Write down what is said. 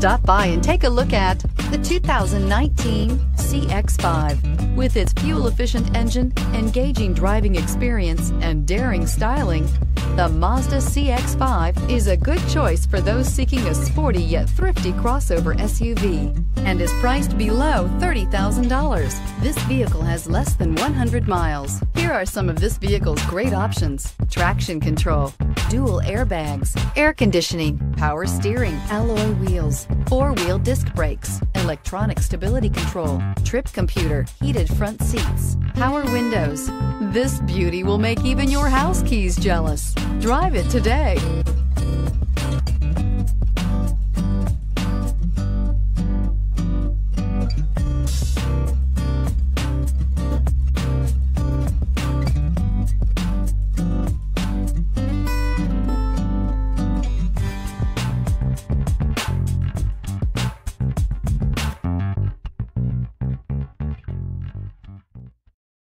Stop by and take a look at the 2019 CX-5. With its fuel-efficient engine, engaging driving experience, and daring styling, the Mazda CX-5 is a good choice for those seeking a sporty yet thrifty crossover SUV and is priced below $30,000. This vehicle has less than 100 miles. Here are some of this vehicle's great options: traction control, dual airbags, air conditioning, power steering, alloy wheels, four-wheel disc brakes, electronic stability control, trip computer, heated front seats, power windows. This beauty will make even your house keys jealous. Drive it today.